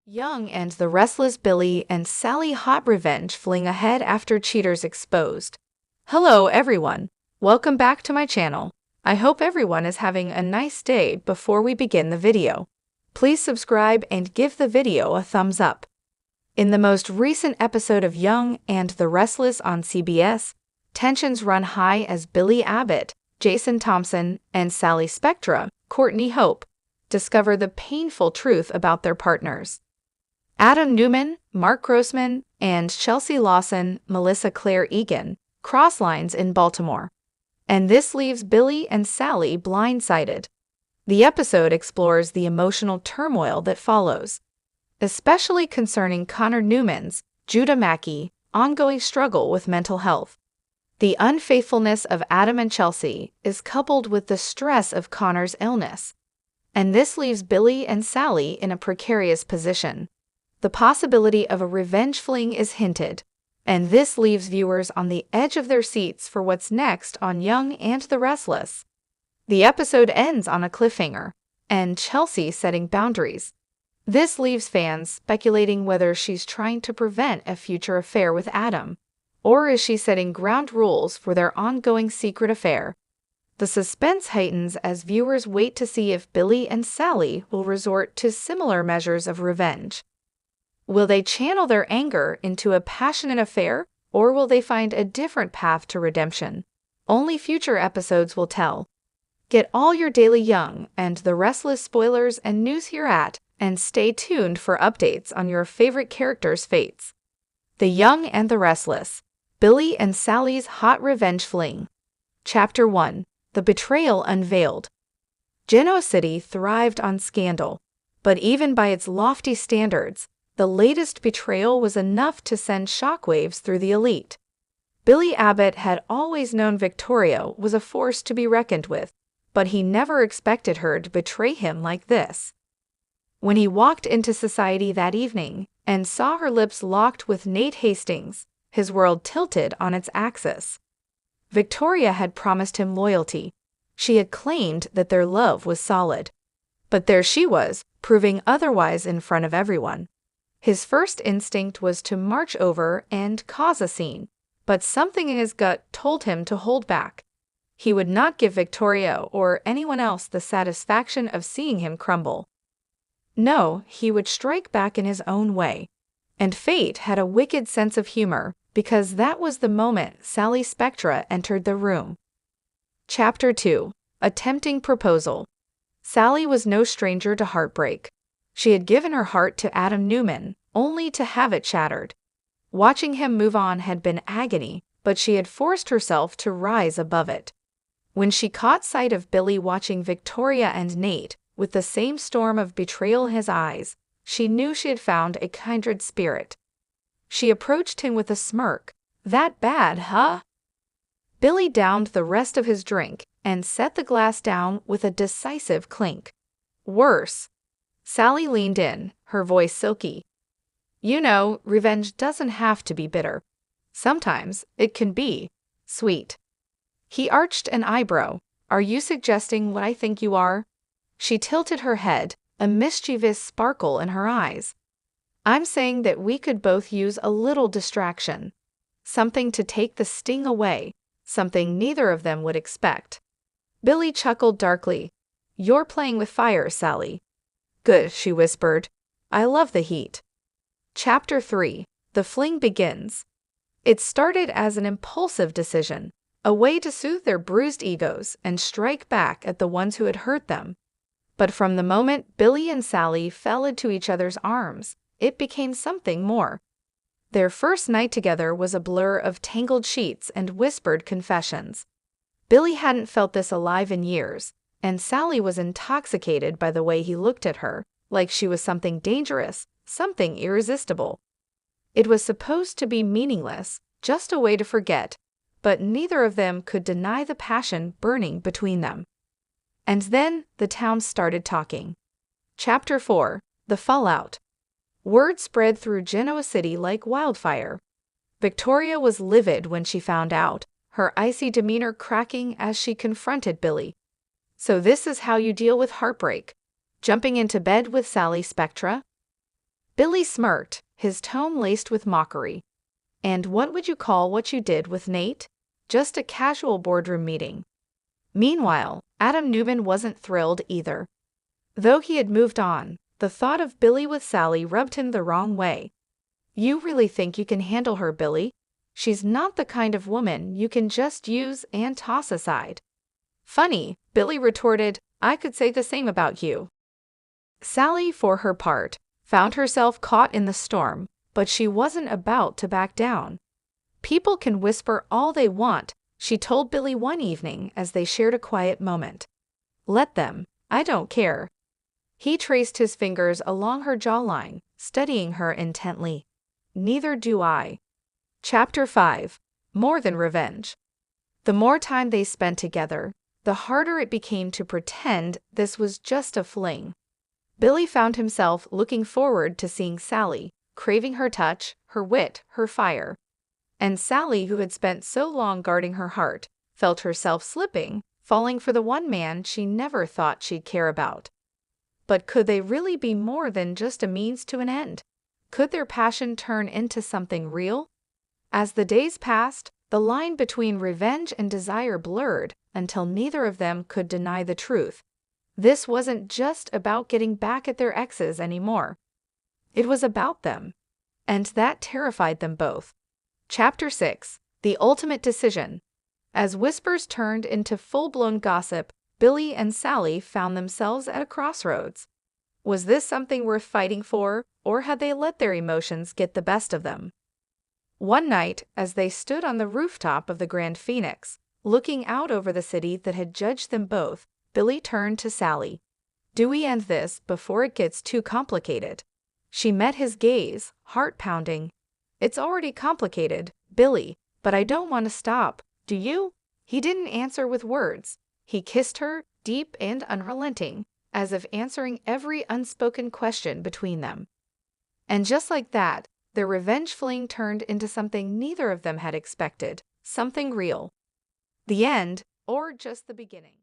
Young and the restless Billy and Sally hot revenge fling ahead after cheaters exposed. Hello everyone, welcome back to my channel. I hope everyone is having a nice day. Before we begin the video, please subscribe and give the video a thumbs up. In the most recent episode of Young and the Restless on CBS, tensions run high as Billy Abbott, Jason Thompson, and Sally Spectra, Courtney Hope, discover the painful truth about their partners. Adam Newman, Mark Grossman, and Chelsea Lawson, Melissa Claire Egan, cross lines in Baltimore. And this leaves Billy and Sally blindsided. The episode explores the emotional turmoil that follows, especially concerning Connor Newman's, Judah Mackey, ongoing struggle with mental health. The unfaithfulness of Adam and Chelsea is coupled with the stress of Connor's illness. And this leaves Billy and Sally in a precarious position. The possibility of a revenge fling is hinted, and this leaves viewers on the edge of their seats for what's next on Young and the Restless. The episode ends on a cliffhanger, and Chelsea setting boundaries. This leaves fans speculating whether she's trying to prevent a future affair with Adam, or is she setting ground rules for their ongoing secret affair. The suspense heightens as viewers wait to see if Billy and Sally will resort to similar measures of revenge. Will they channel their anger into a passionate affair, or will they find a different path to redemption? Only future episodes will tell. Get all your daily Young and the Restless spoilers and news here and stay tuned for updates on your favorite characters' fates. The Young and the Restless, Billy and Sally's hot revenge fling. Chapter 1. The Betrayal Unveiled. Genoa City thrived on scandal, but even by its lofty standards, the latest betrayal was enough to send shockwaves through the elite. Billy Abbott had always known Victoria was a force to be reckoned with, but he never expected her to betray him like this. When he walked into society that evening and saw her lips locked with Nate Hastings, his world tilted on its axis. Victoria had promised him loyalty. She had claimed that their love was solid. But there she was, proving otherwise in front of everyone. His first instinct was to march over and cause a scene, but something in his gut told him to hold back. He would not give Victoria or anyone else the satisfaction of seeing him crumble. No, he would strike back in his own way. And fate had a wicked sense of humor, because that was the moment Sally Spectra entered the room. Chapter 2. A Tempting Proposal. Sally was no stranger to heartbreak. She had given her heart to Adam Newman, only to have it shattered. Watching him move on had been agony, but she had forced herself to rise above it. When she caught sight of Billy watching Victoria and Nate, with the same storm of betrayal in his eyes, she knew she had found a kindred spirit. She approached him with a smirk. "That bad, huh?" Billy downed the rest of his drink and set the glass down with a decisive clink. "Worse." Sally leaned in, her voice silky. "You know, revenge doesn't have to be bitter. Sometimes it can be sweet." He arched an eyebrow. "Are you suggesting what I think you are?" She tilted her head, a mischievous sparkle in her eyes. "I'm saying that we could both use a little distraction. Something to take the sting away, something neither of them would expect." Billy chuckled darkly. "You're playing with fire, Sally." "Good," she whispered. "I love the heat." Chapter 3. The Fling Begins. It started as an impulsive decision, a way to soothe their bruised egos and strike back at the ones who had hurt them. But from the moment Billy and Sally fell into each other's arms, it became something more. Their first night together was a blur of tangled sheets and whispered confessions. Billy hadn't felt this alive in years, and Sally was intoxicated by the way he looked at her, like she was something dangerous, something irresistible. It was supposed to be meaningless, just a way to forget, but neither of them could deny the passion burning between them. And then the town started talking. Chapter 4. The Fallout. Word spread through Genoa City like wildfire. Victoria was livid when she found out, her icy demeanor cracking as she confronted Billy. "So this is how you deal with heartbreak? Jumping into bed with Sally Spectra?" Billy smirked, his tone laced with mockery. And what would you call what you did with Nate? Just a casual boardroom meeting. Meanwhile, Adam Newman wasn't thrilled either. Though he had moved on, the thought of Billy with Sally rubbed him the wrong way. You really think you can handle her, Billy? She's not the kind of woman you can just use and toss aside. Funny, Billy retorted, I could say the same about you. Sally, for her part, found herself caught in the storm, but she wasn't about to back down. People can whisper all they want, she told Billy one evening as they shared a quiet moment. Let them, I don't care. He traced his fingers along her jawline, studying her intently. Neither do I. Chapter 5. More Than Revenge. The more time they spent together, the harder it became to pretend this was just a fling. Billy found himself looking forward to seeing Sally, craving her touch, her wit, her fire. And Sally, who had spent so long guarding her heart, felt herself slipping, falling for the one man she never thought she'd care about. But could they really be more than just a means to an end? Could their passion turn into something real? As the days passed, the line between revenge and desire blurred until neither of them could deny the truth. This wasn't just about getting back at their exes anymore. It was about them. And that terrified them both. Chapter 6. The Ultimate Decision. As whispers turned into full-blown gossip, Billy and Sally found themselves at a crossroads. Was this something worth fighting for, or had they let their emotions get the best of them? One night, as they stood on the rooftop of the Grand Phoenix, looking out over the city that had judged them both, Billy turned to Sally. Do we end this before it gets too complicated? She met his gaze, heart pounding. It's already complicated, Billy, but I don't want to stop, do you? He didn't answer with words. He kissed her, deep and unrelenting, as if answering every unspoken question between them. And just like that, their revenge fling turned into something neither of them had expected, something real. The end, or just the beginning.